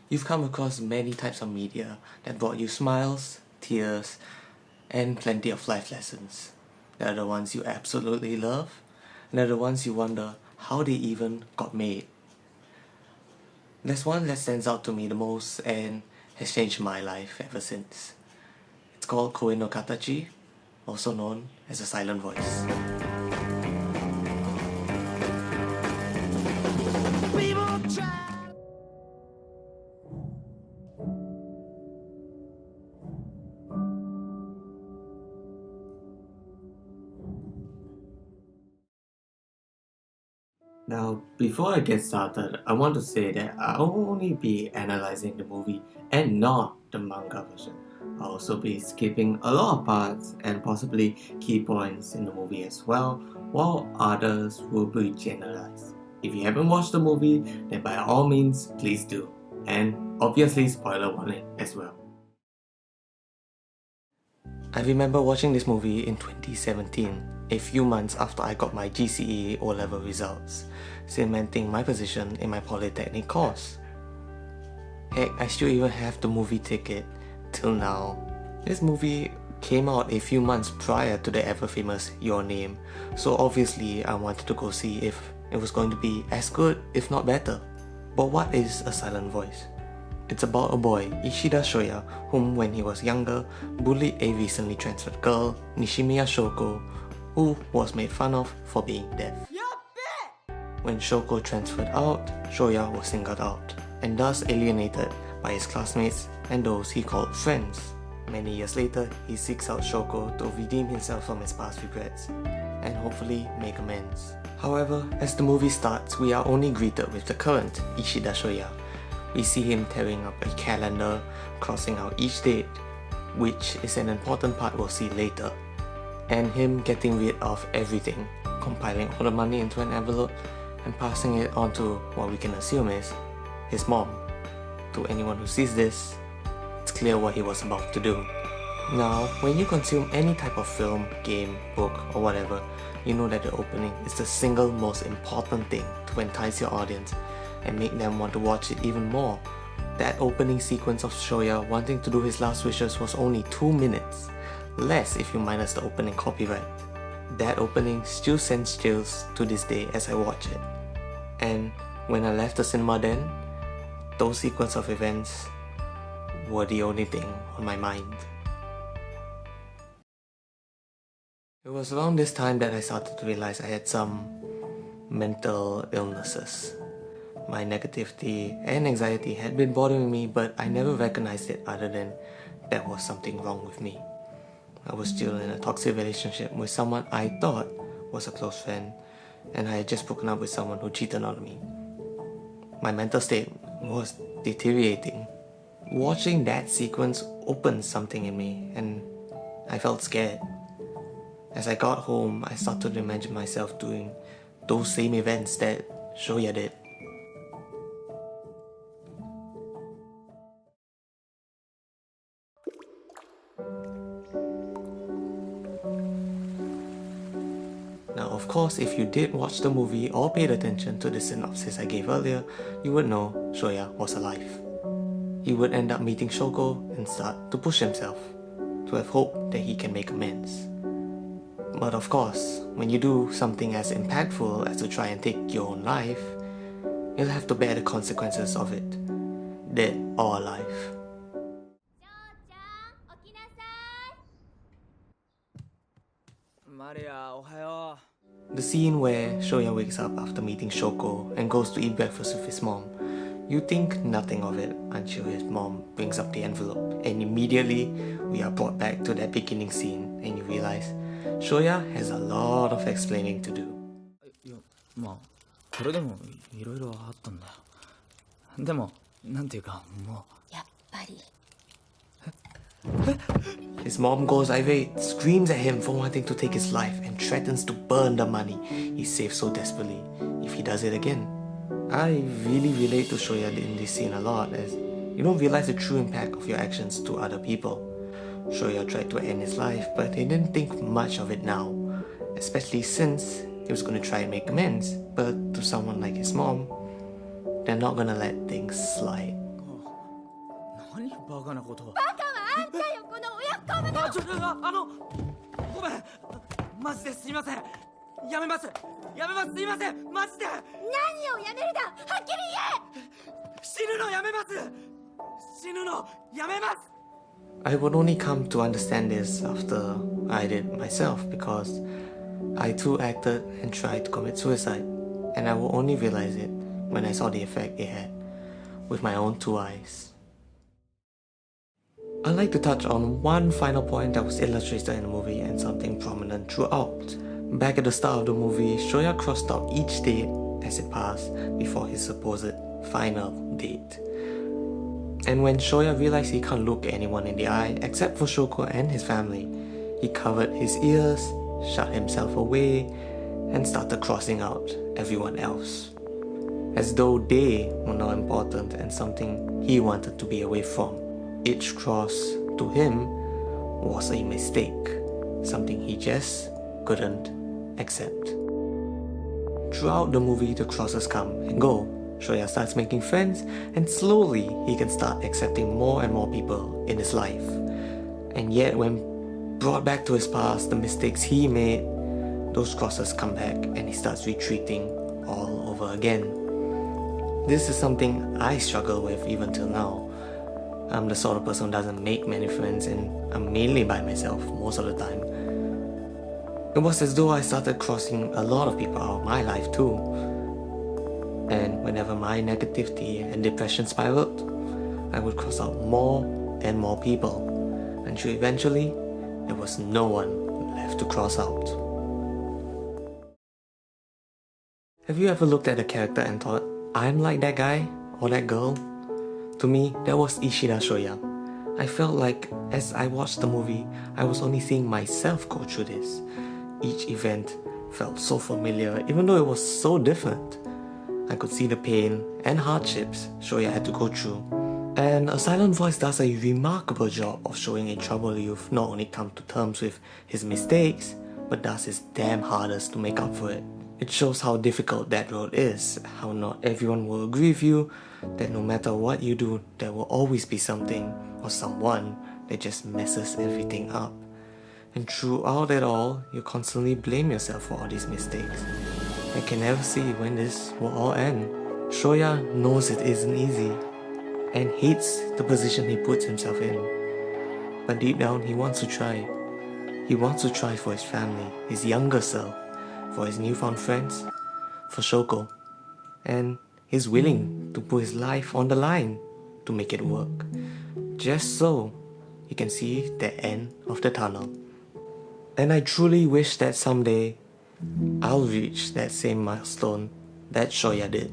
You've come across many types of media that brought you smiles, tears, and plenty of life lessons. There are the ones you absolutely love, and there are the ones you wonder how they even got made. There's one that stands out to me the most and has changed my life ever since. It's called Koe no Katachi, also known as a silent voice. Now, before I get started, I want to say that I'll only be analyzing the movie and not the manga version. I'll also be skipping a lot of parts and possibly key points in the movie as well, while others will be generalized. If you haven't watched the movie, then by all means, please do. And obviously, spoiler warning as well. I remember watching this movie in 2017, a few months after I got my GCE O-level results, cementing my position in my polytechnic course. Heck, I still even have the movie ticket till now. This movie came out a few months prior to the ever-famous Your Name, so obviously I wanted to go see if it was going to be as good, if not better. But what is a silent voice? It's about a boy, Ishida Shouya, whom when he was younger, bullied a recently transferred girl, Nishimiya Shoko, who was made fun of for being deaf. When Shoko transferred out, Shouya was singled out, and thus alienated by his classmates and those he called friends. Many years later, he seeks out Shoko to redeem himself from his past regrets, and hopefully make amends. However, as the movie starts, we are only greeted with the current Ishida Shouya. We see him tearing up a calendar, crossing out each date, which is an important part we'll see later, and him getting rid of everything, compiling all the money into an envelope and passing it on to what we can assume is his mom. To anyone who sees this, it's clear what he was about to do. Now, when you consume any type of film, game, book, or whatever, you know that the opening is the single most important thing to entice your audience and make them want to watch it even more. That opening sequence of Shouya wanting to do his last wishes was only 2 minutes, less if you minus the opening copyright. That opening still sends chills to this day as I watch it. And when I left the cinema then, those sequence of events were the only thing on my mind. It was around this time that I started to realize I had some mental illnesses. My negativity and anxiety had been bothering me, but I never recognized it other than there was something wrong with me. I was still in a toxic relationship with someone I thought was a close friend, and I had just broken up with someone who cheated on me. My mental state was deteriorating. Watching that sequence opened something in me, and I felt scared. As I got home, I started to imagine myself doing those same events that Shouya did. Now, of course, if you did watch the movie or paid attention to the synopsis I gave earlier, you would know Shouya was alive. He would end up meeting Shoko and start to push himself, to have hope that he can make amends. But of course, when you do something as impactful as to try and take your own life, you'll have to bear the consequences of it, dead or alive. The scene where Shouya wakes up after meeting Shoko and goes to eat breakfast with his mom, you think nothing of it until his mom brings up the envelope, and immediately we are brought back to that beginning scene and you realize Shouya has a lot of explaining to do. まあこれでもいろいろあったんだよ。でもなんていうかもうやっぱり His mom goes irate, screams at him for wanting to take his life and threatens to burn the money he saved so desperately if he does it again. I really relate to Shouya in this scene a lot, as you don't realize the true impact of your actions to other people. Shouya tried to end his life, but he didn't think much of it now, especially since he was going to try and make amends, but to someone like his mom, they're not going to let things slide. 何バカなことを。バカはあんたよ、この親子の。ごめん、マジですいません。やめます、すいません、マジで。何をやめるだ、はっきり言え。死ぬのやめます。I would only come to understand this after I did myself because I too acted and tried to commit suicide, and I will only realize it when I saw the effect it had with my own two eyes. I'd like to touch on one final point that was illustrated in the movie and something prominent throughout. Back at the start of the movie, Shouya crossed out each date as it passed before his supposed final date. And when Shouya realized he can't look anyone in the eye except for Shoko and his family, he covered his ears, shut himself away, and started crossing out everyone else, as though they were not important and something he wanted to be away from. Each cross to him was a mistake, something he just couldn't accept. Throughout the movie, the crosses come and go. Shouya starts making friends, and slowly he can start accepting more and more people in his life. And yet, when brought back to his past, the mistakes he made, those crosses come back and he starts retreating all over again. This is something I struggle with even till now. I'm the sort of person who doesn't make many friends, and I'm mainly by myself most of the time. It was as though I started crossing a lot of people out of my life too. And whenever my negativity and depression spiraled, I would cross out more and more people, until eventually there was no one left to cross out. Have you ever looked at a character and thought, I'm like that guy or that girl? To me, that was Ishida Shouya. I felt like as I watched the movie, I was only seeing myself go through this. Each event felt so familiar, even though it was so different. I could see the pain and hardships Shouya had to go through. And A Silent Voice does a remarkable job of showing a troubled youth not only come to terms with his mistakes, but does his damn hardest to make up for it. It shows how difficult that road is, how not everyone will agree with you, that no matter what you do, there will always be something or someone that just messes everything up. And throughout it all, you constantly blame yourself for all these mistakes. I can never see when this will all end. Shouya knows it isn't easy and hates the position he puts himself in. But deep down, he wants to try. He wants to try for his family, his younger self, for his newfound friends, for Shoko. And he's willing to put his life on the line to make it work, just so he can see the end of the tunnel. And I truly wish that someday I'll reach that same milestone that Shouya did.